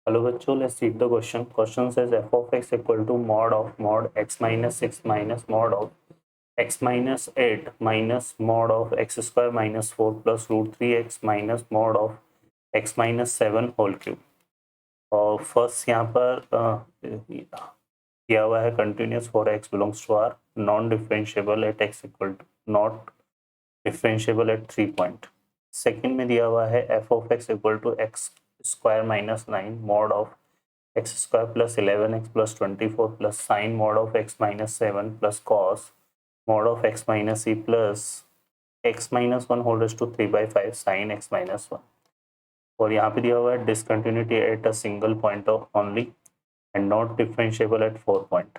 Hello बच्चों, let's see the question. Question says f of x equal to mod x minus 6 minus mod of x minus 8 minus mod of x square minus 4 plus root 3x minus mod of x minus 7 whole cube. और first यहाँ पर दिया हुआ है continuous for x belongs to R, non differentiable at x equal to not differentiable at 3 point. Second में दिया हुआ है f of x equal to x square minus 9 mod of x square plus 11x plus 24 plus sine mod of x minus 7 plus cos mod of x minus e plus x minus 1 whole raised to 3 by 5 sin x minus 1. और यहाँ पे दिया हुआ है discontinuity at a single point of only and not differentiable eight 4 point.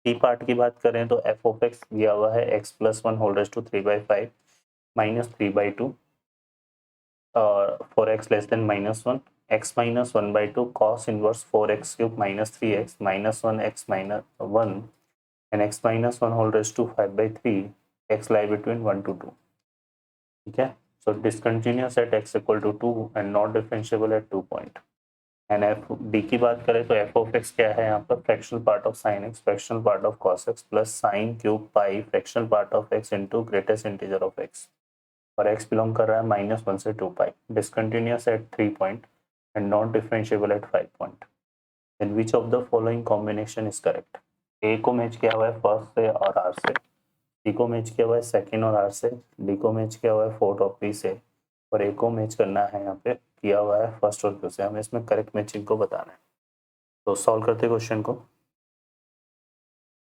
T part की बात करें तो एफ ऑफ एक्स दिया हुआ है x plus 1 whole raise to 3 by 5 minus 3 by 2 और for x less than minus 1 x minus 1 by 2 cos inverse 4x cube minus 3x minus 1x minus 1 and x minus 1 whole raised to 5 by 3 x lie between 1 to 2. ठीक है. So discontinuous at x equal to 2 and not differentiable at 2 point. And f d की बात करें तो f of x क्या है यहाँ पर fractional part of sin x fractional part of cos x plus sin cube pi fractional part of x into greatest integer of x. और x belong कर रहा है -1 से 2 पाई. Discontinuous at 3 point and not differentiable at 5 point. Then which of the following combination is correct? A को match किया हुआ है first से और R से, C को मैच किया हुआ है सेकंड और R से, D को मैच किया हुआ है फोर्थ और P से, और A को मैच करना है यहाँ पे किया हुआ है फर्स्ट और Q से. हमें इसमें करेक्ट मैचिंग को बताना है. तो सॉल्व करते क्वेश्चन को.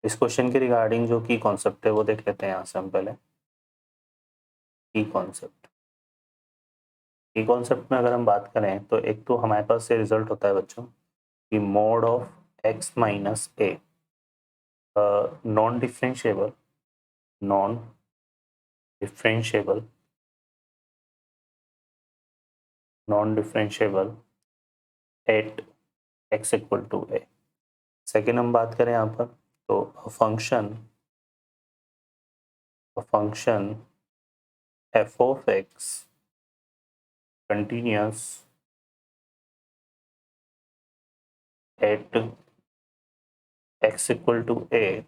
इस क्वेश्चन के रिगार्डिंग जो की कॉन्सेप्ट है वो देख लेते हैं यहाँ से हम पहले. की कॉन्सेप्ट में अगर हम बात करें तो एक तो हमारे पास ये रिजल्ट होता है बच्चों कि mod of x minus a non differentiable at x equal to a. Second हम बात करें यहाँ पर तो function f of x continuous at x equal to a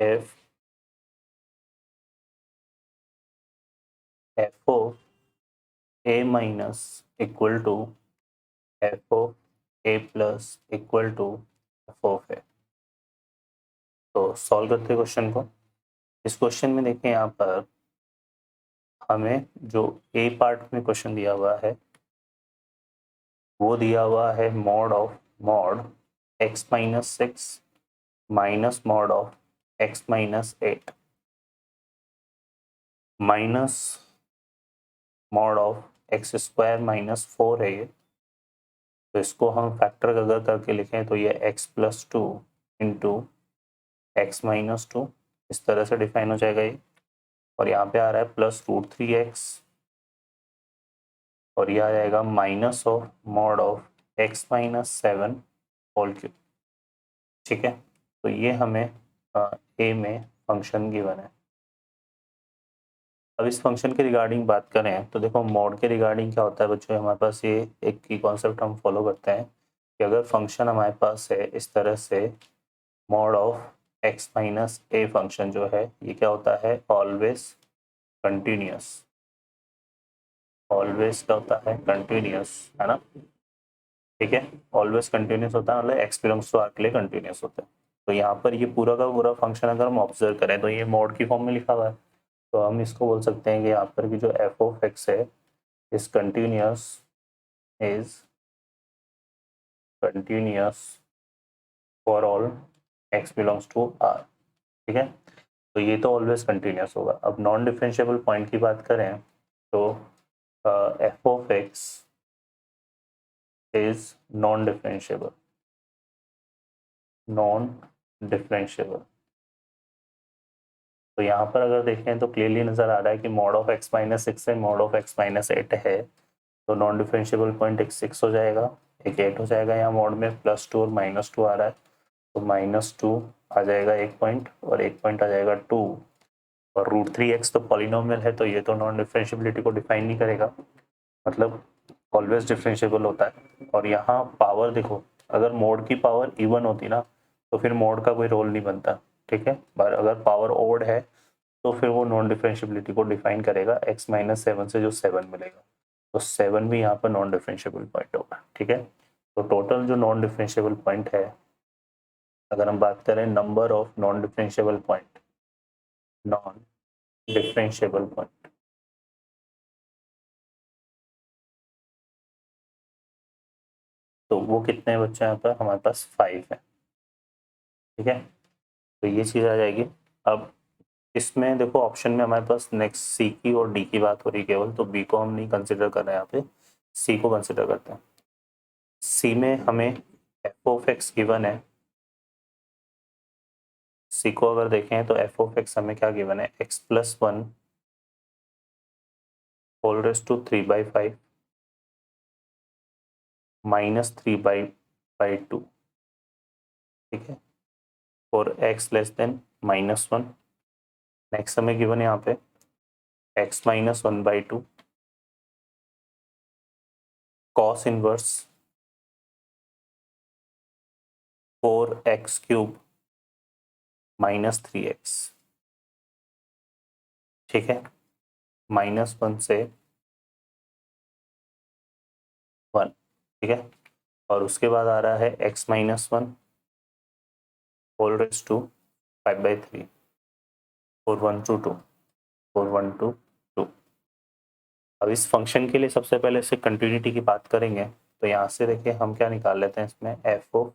f of a minus equal to f of a plus equal to f of a. तो solve करते question को. इस क्वेश्चन में देखें यहाँ पर हमें जो ए पार्ट में क्वेश्चन दिया हुआ है वो दिया हुआ है mod x minus 6 minus mod of x minus 8 minus mod of x square minus 4 है ये. तो इसको हम फैक्टर अगर करके लिखें तो ये x plus 2 into x minus 2 इस तरह से डिफाइन हो जाएगा ये. और यहाँ पे आ रहा है प्लस √3x और ये आ जाएगा minus of mod of x minus 7 whole cube. ठीक है. तो ये हमें ए में फंक्शन गिवन है. अब इस फंक्शन के रिगार्डिंग बात करें तो देखो मॉड के रिगार्डिंग क्या होता है बच्चों, हमारे पास ये एक की कॉन्सेप्ट हम फॉलो करते हैं कि अगर फंक्शन हमारे पास है इस तरह से mod of x minus a function जो है ये क्या होता है ऑलवेज कंटिन्यूस. ऑलवेज क्या होता है कंटिन्यूस है ना. ठीक है. ऑलवेज कंटिन्यूस होता है मतलब x बिलोंग्स टू आर के लिए कंटिन्यूस होता है. तो यहाँ पर ये पूरा का पूरा फंक्शन अगर हम ऑब्जर्व करें तो ये मॉड की फॉर्म में लिखा हुआ है. तो हम इसको बोल सकते हैं कि यहाँ पर की जो f ऑफ x है is continuous for all x belongs to r. ठीक है. तो ये तो ऑलवेज कंटिन्यूस होगा. अब नॉन डिफरेंशिएबल पॉइंट की बात करें तो f of x is non differentiable. तो यहाँ पर अगर देखें तो क्लियरली नजर आ रहा है कि mod ऑफ x माइनस 6 से mod ऑफ x माइनस 8 है. तो नॉन डिफरेंशिएबल पॉइंट एक 6 हो जाएगा एक 8 हो जाएगा. यहाँ mod में +2 और -2 आ रहा है तो -2 आ जाएगा एक पॉइंट और एक पॉइंट आ जाएगा 2. और √3x तो पॉलिनोमियल है तो ये तो नॉन डिफरेंशिएबिलिटी को डिफाइन नहीं करेगा, मतलब ऑलवेज डिफरेंशिएबल होता है. और यहाँ पावर देखो, अगर मोड की पावर इवन होती ना तो फिर मोड का कोई रोल नहीं बनता, ठीक है। पर अगर पावर ओड है तो फिर वो नॉन डिफरेंशियबिलिटी को डिफाइन करेगा x-7 से जो 7 मिलेगा, तो 7 भी यहाँ पर नॉन डिफरेंशियबल पॉइंट होगा, ठीक है। तो टोटल जो नॉन डिफरेंशियबल पॉइंट है, अगर हम बात करें number of non differentiable point, non differentiable point, तो वो कितने बच्चे यहाँ पर हमारे पास 5 है, ठीक है। तो ये चीज़ आ जाएगी। अब इसमें देखो ऑप्शन में हमारे पास नेक्स्ट सी की और डी की बात हो रही है केवल, तो बी को हम नहीं कंसिडर कर रहे हैं, यहाँ पे सी को कंसिडर करते हैं। सी में हमें एफ ऑफ एक्स गिवन है, सी को अगर देखें तो एफ ऑफ एक्स हमें क्या गिवन है, x+1 होल रेज टू 3/5 -3/2, ठीक है, और x लेस देन -1। नेक्स्ट हमें गिवन है यहाँ पे x-1/2 cos inverse 4x³ -3x, ठीक है, -1 से 1, ठीक है। और उसके बाद आ रहा है x-1 whole raise to 5/3 4/1 to 2 4/1 to 2। अब इस फंक्शन के लिए सबसे पहले इससे कंटिन्यूटी की बात करेंगे, तो यहाँ से देखिए हम क्या निकाल लेते हैं इसमें, F of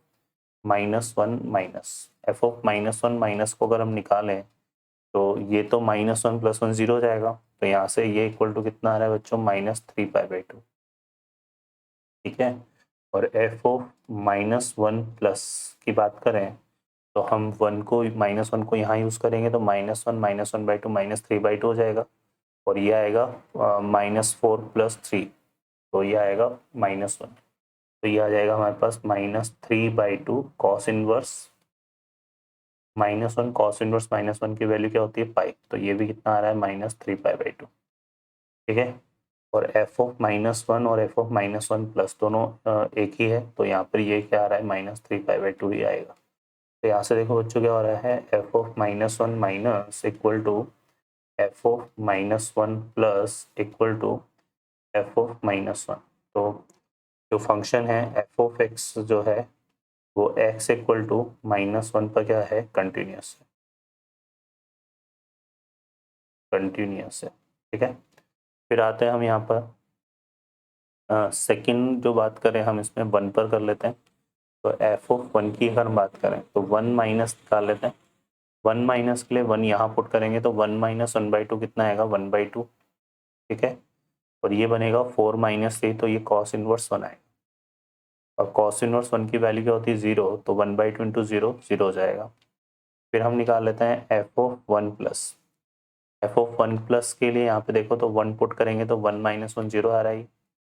-1 minus, F of -1 minus को अगर हम निकालें तो ये तो -1 + 1 0 हो जाएगा, तो यहाँ से ये इक्वल टू कितना आ रहा है बच्चों, -3π/2, ठीक है। और एफ ऑफ -1 प्लस की बात करें तो हम 1 को -1 को यहाँ यूज़ करेंगे तो -1 -1/2 -3/2 हो जाएगा, और ये आएगा -4 + 3, तो ये आएगा -1, तो ये आ जाएगा हमारे पास -3/2 cos इनवर्स -1 cos इनवर्स -1 की वैल्यू क्या होती है, पाई, तो ये भी कितना आ रहा है -3π/2, ठीक है। और एफ ऑफ -1 और एफ ऑफ -1 प्लस दोनों एक ही है, तो यहाँ पर ये क्या आ रहा है -3π/2 ही आएगा। तो यहाँ से देखो बच्चों क्या हो रहा है, F of -1 minus equal to F of -1 plus equal to F of -1। तो जो फंक्शन है एफ ऑफ एक्स जो है वो x इक्वल टू -1 पर क्या है, कंटिन्यूस है, कंटिन्यूस है, ठीक है। फिर आते हैं हम यहाँ पर सेकंड जो बात करें हम इसमें 1 पर कर लेते हैं, तो एफ ऑफ 1 की अगर हम बात करें तो 1 माइनस निकाल लेते हैं, 1 माइनस के लिए 1 यहाँ पुट करेंगे तो 1 - 1/2 कितना आएगा, 1/2, ठीक है। और ये बनेगा 4 - 3, तो ये cos इनवर्स 1 आएगा, और cos इनवर्स 1 की वैल्यू क्या होती है, 0, तो 1/2 इंटू 0 0 हो जाएगा। फिर हम निकाल लेते हैं F of 1 plus, F of 1 plus के लिए यहाँ पे देखो तो 1 पुट करेंगे तो 1 - 1 0 आ रहा है,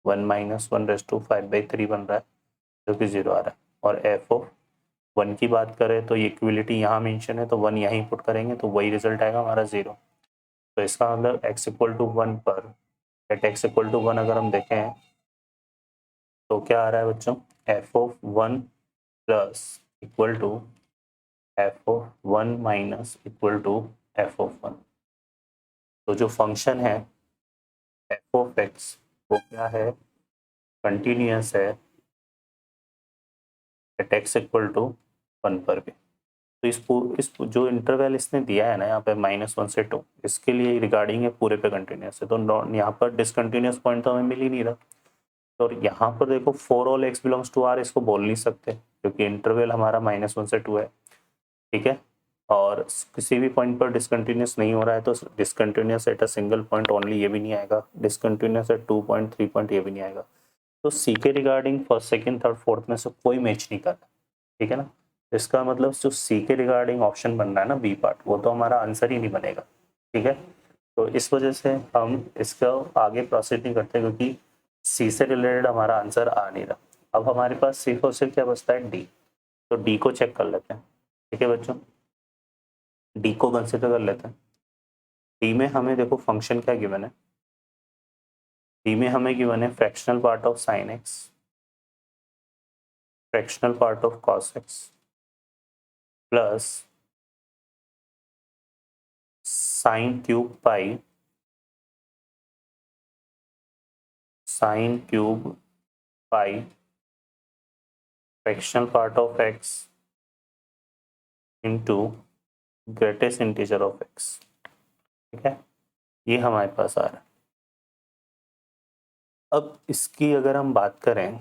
1 - 1/5/3 बन रहा है जो कि 0 आ रहा है। और एफ ऑफ 1 की बात करें तो ये इक्विलिटी यहाँ मेंशन है, तो 1 यहीं पुट करेंगे तो वही रिजल्ट आएगा हमारा 0। तो इसका मतलब x इक्वल टू 1 पर एट x इक्वल टू 1 अगर हम देखें तो क्या आ रहा है बच्चों, F of 1 plus equal to F of 1 minus equal to F of 1। तो जो फंक्शन है एफ ऑफ एक्स वो क्या है, कंटिन्यूस है एट x इक्वल टू 1 पर भी। तो इस जो इंटरवल इसने दिया है ना यहाँ पे -1 से 2, इसके लिए रिगार्डिंग है पूरे पे कंटिन्यूस है, तो यहाँ पर डिसकंटिन्यूस पॉइंट तो हमें मिल ही नहीं रहा। तो यहाँ पर देखो for all x belongs to r इसको बोल नहीं सकते क्योंकि इंटरवल हमारा -1 से 2 है, ठीक है। और किसी भी पॉइंट पर डिसकंटिन्यूस नहीं हो रहा है तो discontinuous at a single point only ये भी नहीं आएगा, डिसकंटिन्यूस एट 2 पॉइंट 3 पॉइंट ये भी नहीं आएगा। तो सी के regarding first second third fourth में से कोई मैच नहीं कर रहा, ठीक है ना। इसका मतलब जो सी के रिगार्डिंग ऑप्शन बन रहा है ना बी पार्ट, वो तो हमारा आंसर ही नहीं बनेगा, ठीक है। तो इस वजह से हम इसका आगे प्रोसीड नहीं करते क्योंकि सी से रिलेटेड हमारा आंसर आ नहीं रहा। अब हमारे पास सिर्फ और सिर्फ क्या बचता है, डी। तो डी को चेक कर लेते हैं, ठीक है बच्चों, डी को कंसिडर कर लेते हैं। डी में हमें देखो फंक्शन क्या गिवन है, डी में हमें गिवन है fractional part of sine x fractional part of cos x plus sine cube pi fractional part of x into greatest integer of x। ठीक है, ये हमारे पास आ रहा है। अब इसकी अगर हम बात करें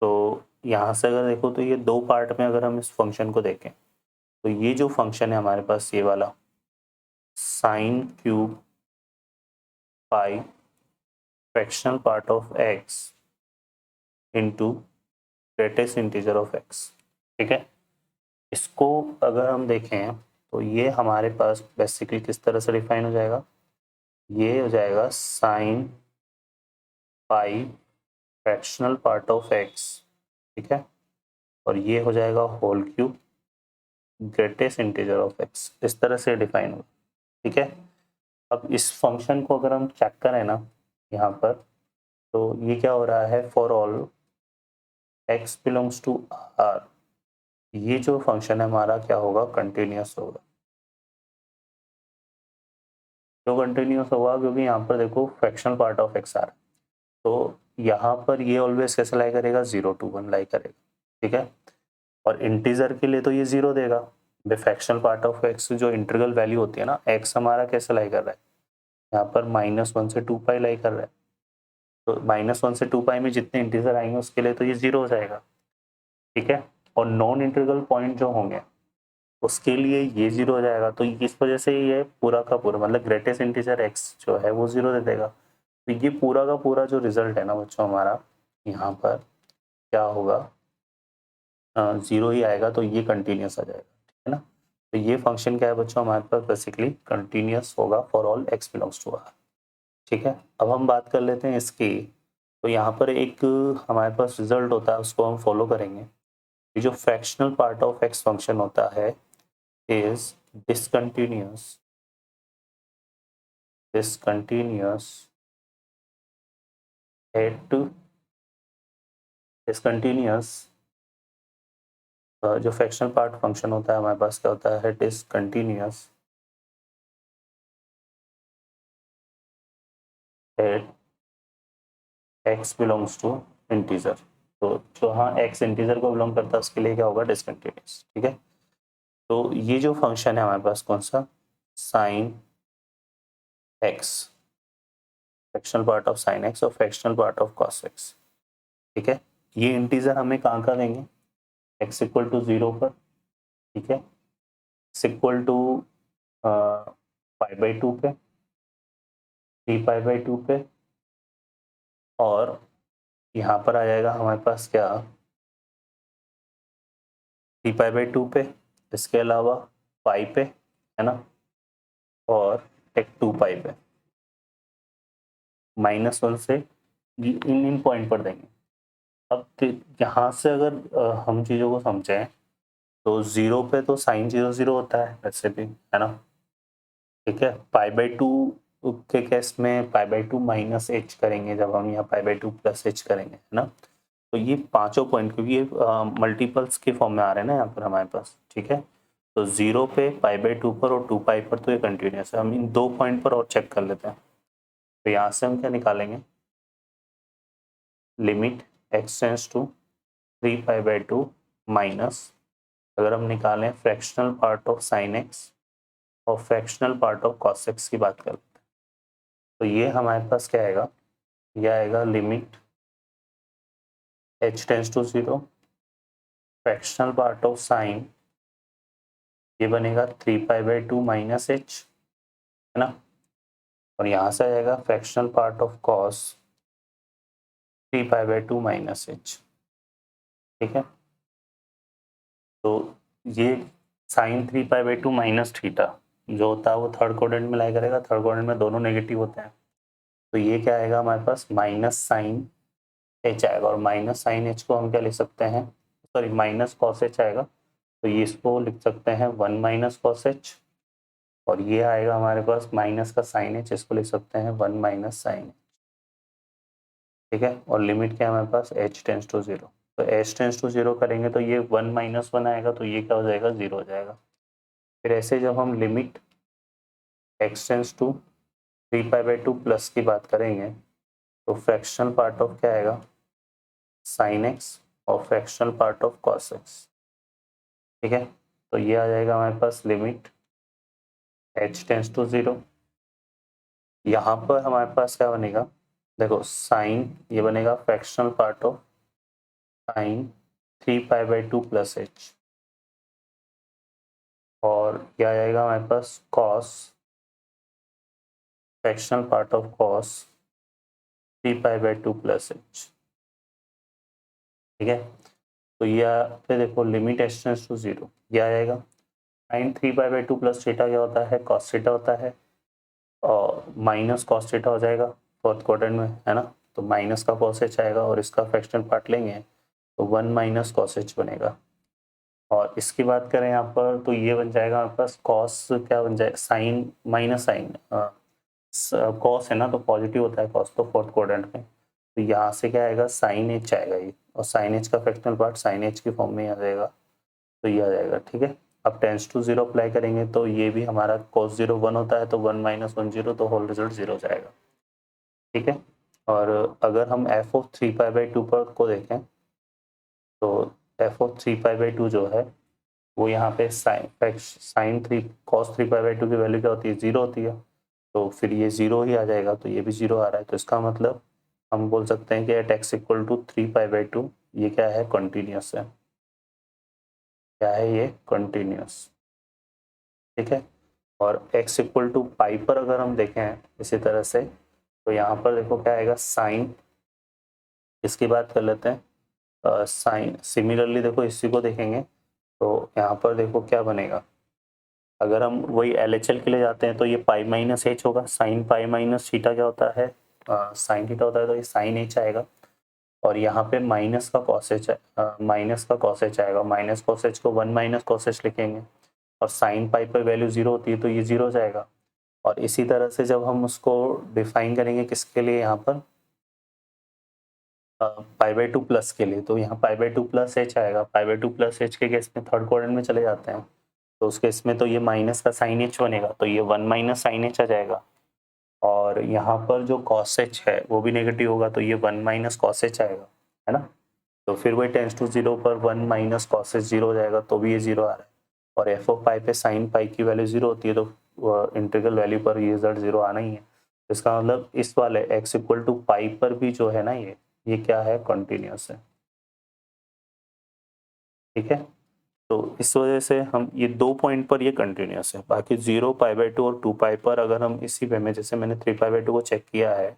तो यहाँ से अगर देखो तो ये दो पार्ट में अगर हम इस फंक्शन को देखें तो ये जो फंक्शन है हमारे पास ये वाला sine cube pi fractional part of x into greatest integer of x। ठीक है, इसको अगर हम देखें तो ये हमारे पास बेसिकली किस तरह से डिफाइन हो जाएगा, ये हो जाएगा sine pi fractional part of x। ठीक है, और ये हो जाएगा whole cube greatest integer of x, इस तरह से डिफाइन होगा। ठीक है, अब इस फंक्शन को अगर हम चेक करें ना यहाँ पर तो ये क्या हो रहा है, for all x belongs to r, ये जो फंक्शन है हमारा क्या होगा, कंटिन्यूस होगा। तो कंटिन्यूस होगा क्योंकि यहाँ पर देखो फ्रैक्शनल पार्ट ऑफ x आ रहा है, तो यहाँ पर ये ऑलवेज कैसे लाई करेगा, 0 to 1 लाई करेगा। ठीक है, और इंटीजर के लिए तो ये 0 देगा। फ्रैक्शनल पार्ट ऑफ x जो इंटीग्रल वैल्यू होती है ना, x हमारा कैसे लाई कर रहा है, यहाँ पर -1 से 2 पाई लाई कर रहा है, तो -1 से 2 पाई में जितने इंटीजर आएंगे उसके लिए तो ये 0 हो जाएगा। ठीक है, और नॉन इंटीग्रल पॉइंट जो होंगे उसके लिए ये 0 हो जाएगा। तो इस वजह से ये पूरा का पूरा मतलब ग्रेटेस्ट इंटीजर x जो है वो 0 दे देगा। तो ये पूरा का पूरा जो रिजल्ट है ना बच्चों हमारा यहाँ पर क्या होगा, 0 ही आएगा, तो ये कंटिन्यूस आ जाएगा। ठीक है ना, तो ये फंक्शन क्या है बच्चों हमारे पास बेसिकली कंटिन्यूस होगा for all x belongs to r। ठीक है, अब हम बात कर लेते हैं इसकी। तो यहाँ पर एक हमारे पास रिजल्ट होता है, उसको हम फॉलो करेंगे। ये जो fractional part of x function होता है इज discontinuous जो फ्रैक्शनल पार्ट फंक्शन होता है हमारे पास क्या होता है, discontinuous at x belongs to integer. तो जो हाँ x इंटीजर को बिलोंग करता है उसके लिए क्या होगा, डिसकंटिन्यूअस। ठीक है, तो ये जो फंक्शन है हमारे पास कौन सा, sine x, fractional part of sine x और fractional part of cos x। ठीक है, ये इंटीजर हमें कहाँ का देंगे, x इक्वल टू 0 पर। ठीक है, x इक्वल टू π/2 पे, 3π/2 पे, और यहाँ पर आ जाएगा हमारे पास क्या, 3π/2 पे, इसके अलावा पाई पे, है ना, और टेक 2 पाई पे, -1 से इन पॉइंट पर देंगे। अब यहाँ से अगर हम चीज़ों को समझें तो 0 पे तो साइन 0 होता है वैसे भी, है ना। ठीक है, π/2 के केस में π/2 -h करेंगे जब हम यहाँ π/2 +h करेंगे, है ना। तो ये पांचों पॉइंट क्योंकि ये मल्टीपल्स के फॉर्म में आ रहे हैं ना यहाँ पर हमारे पास। ठीक है, तो 0 पे, π/2 पर और 2 पाई पर तो ये कंटिन्यूस है। हम इन दो पॉइंट पर और चेक कर लेते हैं। तो यहाँ से हम क्या निकालेंगे, limit x tends to 3π/2 minus, अगर हम निकालें fractional part of sine x और fractional part of cos x की बात करते हैं, तो ये हमारे पास क्या आएगा, ये आएगा limit h tends to 0, fractional part of sine ये बनेगा 3π/2 माइनस h, है ना, और यहाँ से आएगा fractional part of cos 3π/2 minus h। ठीक है, तो ये साइन 3π/2 माइनस थीटा जो होता है वो थर्ड क्वाड्रेंट में लाई करेगा। थर्ड क्वाड्रेंट में दोनों नेगेटिव होते हैं, तो ये क्या आएगा हमारे पास, माइनस साइन h आएगा, और माइनस साइन h को हम क्या लिख सकते हैं, सॉरी माइनस कॉस h आएगा, तो ये इसको लिख सकते हैं 1 माइनस कॉस h, और ये आएगा हमारे पास माइनस का साइन h, इसको लिख सकते हैं 1 माइनस साइन h। ठीक है, और लिमिट क्या है हमारे पास, h टेंड्स टू 0। तो एच टेंस टू 0 करेंगे तो ये 1 माइनस 1 आएगा, तो ये क्या हो जाएगा, 0 हो जाएगा। फिर ऐसे जब हम limit x tends to 3π/2 plus की बात करेंगे तो फ्रैक्शनल पार्ट ऑफ क्या आएगा, साइन एक्स, और fractional part of cos x. ठीक है, तो ये आ जाएगा हमारे पास लिमिट एच टेंस टू 0। यहाँ पर हमारे पास क्या बनेगा, देखो साइन, ये बनेगा fractional part of sine 3π/2 plus h, और क्या आ जाएगा हमारे पास cos, fractional part of cos 3π/2 plus h. ठीक है, तो ये पे देखो लिमिट एच टेंस टू 0, ये आ जाएगा साइन 3π/2 प्लस थीटा क्या होता है, कॉस थीटा होता है, और माइनस कॉस थीटा हो जाएगा फोर्थ क्वाड्रेंट में, है ना। तो माइनस का कॉस एच आएगा और इसका फ्रैक्शनल पार्ट लेंगे तो 1 माइनस कॉस एच बनेगा। और इसकी बात करें यहाँ पर तो ये बन जाएगा हमारे पास कॉस, क्या बन जाएगा, साइन माइनस साइन, कॉस है ना तो पॉजिटिव होता है कॉस तो फोर्थ क्वाड्रेंट में, तो यहाँ से क्या आएगा, साइन एच आएगा ये, और साइन एच का फ्रैक्शनल पार्ट साइन एच की फॉर्म में आ जाएगा, तो ये आ जाएगा। ठीक है, अब टेंस टू 0 अप्लाई करेंगे तो ये भी हमारा cos 0 1 होता है, तो 1 माइनस 1 0, तो होल रिजल्ट 0 हो जाएगा। ठीक है, और अगर हम एफ ऑफ 3π/2 पर को देखें तो एफ ऑफ 3π/2 जो है वो यहाँ पे साइन 3 cos 3π/2 की वैल्यू क्या होती है, 0 होती है, तो फिर ये 0 ही आ जाएगा, तो ये भी 0 आ रहा है, तो इसका मतलब हम बोल सकते हैं कि एट एक्स इक्वल टू 3π/2 ये क्या है, कंटिन्यूस है। क्या है ये, कंटिन्यूस। ठीक है, और x इक्वल टू पाई पर अगर हम देखें इसी तरह से तो यहाँ पर देखो क्या आएगा, साइन, इसकी बात कर लेते हैं साइन, सिमिलरली देखो इसी को देखेंगे तो यहाँ पर देखो क्या बनेगा, अगर हम वही LHL के लिए जाते हैं तो ये पाई माइनस एच होगा, साइन पाई माइनस थीटा क्या होता है, साइन थीटा होता है, तो ये साइन एच आएगा, और यहाँ पे माइनस का कॉस एच, माइनस का कॉस एच आएगा, माइनस कॉस एच को 1 माइनस कॉस एच लिखेंगे, और साइन पाई पर वैल्यू 0 होती है तो ये 0 हो जाएगा। और इसी तरह से जब हम उसको डिफाइन करेंगे किसके लिए, यहाँ पर π/2 प्लस के लिए, तो यहाँ π/2 प्लस एच आएगा, π/2 प्लस एच के केस में थर्ड क्वाड्रेंट में चले जाते हैं तो उस केस में तो ये माइनस का साइन एच बनेगा, तो ये 1 माइनस साइन एच आ जाएगा, और यहाँ पर जो कॉस एच है वो भी नेगेटिव होगा तो ये 1 माइनस कॉस एच आएगा, है ना। तो फिर वही टेंस टू 0 पर 1 माइनस कॉस एच 0 हो जाएगा, तो भी ये 0 आ रहा है, और एफ ऑफ पाई पे साइन पाई की वैल्यू 0 होती है तो इंटीग्रल वैल्यू पर ये रिजल्ट 0 आना ही है। इसका मतलब इस वाले x इक्वल टू पाई पर भी जो है ना ये क्या है, कंटिन्यूस है। ठीक है, तो इस वजह से हम ये 2 पॉइंट पर ये कंटिन्यूस है, बाकी 0 π/2 और 2 पाई पर अगर हम इसी वे में जैसे मैंने 3π/2 को चेक किया है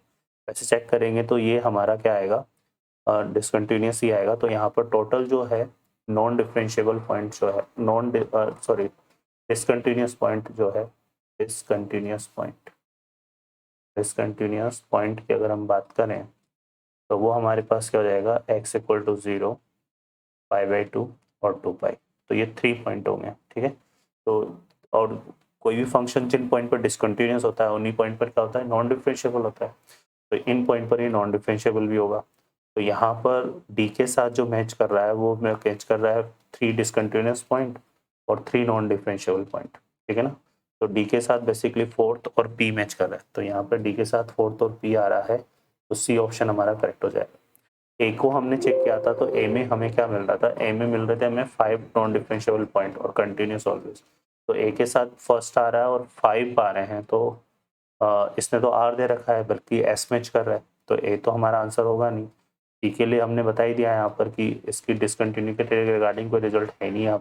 वैसे चेक करेंगे तो ये हमारा क्या आएगा, डिसकंटिन्यूस ही आएगा। तो यहाँ पर टोटल जो है नॉन डिफरेंशिएबल पॉइंट जो है, डिसकंटिन्यूस पॉइंट जो है, डिसकंटिन्यूस पॉइंट की अगर हम बात करें तो वो हमारे पास क्या हो जाएगा, x इक्वल टू 0, π/2 और 2 पाई, तो ये 3 पॉइंट हो गए। ठीक है, तो और कोई भी फंक्शन जिन पॉइंट पर डिसकंटिन्यूस होता है उन्हीं पॉइंट पर क्या होता है, नॉन डिफरेंशिएबल होता है, तो इन पॉइंट पर ये नॉन डिफरेंशिएबल भी होगा। तो यहाँ पर d के साथ जो मैच कर रहा है वो मैच कर रहा है 3 डिसकंटिन्यूस पॉइंट और 3 नॉन डिफरेंशिएबल पॉइंट। ठीक है ना, तो d के साथ बेसिकली फोर्थ और p मैच कर रहा है, तो यहाँ पर d के साथ फोर्थ और p आ रहा है, तो सी ऑप्शन हमारा करेक्ट हो जाएगा। ए को हमने चेक किया था तो ए में हमें क्या मिल रहा था, ए में मिल रहे थे हमें 5 नॉन डिफरेंशिएबल पॉइंट और कंटिन्यूस ऑलवेज, तो ए के साथ फर्स्ट आ रहा है और 5 आ रहे हैं, तो इसने तो आर दे रखा है बल्कि एस मैच कर रहा है, तो ए तो हमारा आंसर होगा नहीं। टी के लिए हमने बता ही दिया है यहाँ पर कि इसकी डिसकंटिन्यूटी के रिगार्डिंग कोई रिजल्ट है नहीं यहाँ,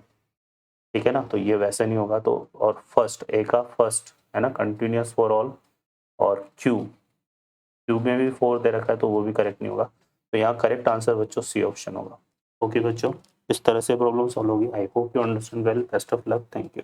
ठीक है ना, तो ये वैसे नहीं होगा। तो और फर्स्ट ए का फर्स्ट है ना, कंटिन्यूस फॉर ऑल, और क्यू में भी 4 दे रखा है तो वो भी करेक्ट नहीं होगा, तो यहाँ करेक्ट आंसर बच्चों सी ऑप्शन होगा। ओके बच्चों, इस तरह से प्रॉब्लम सॉल्व होगी। I hope you understand well, best of luck, thank you.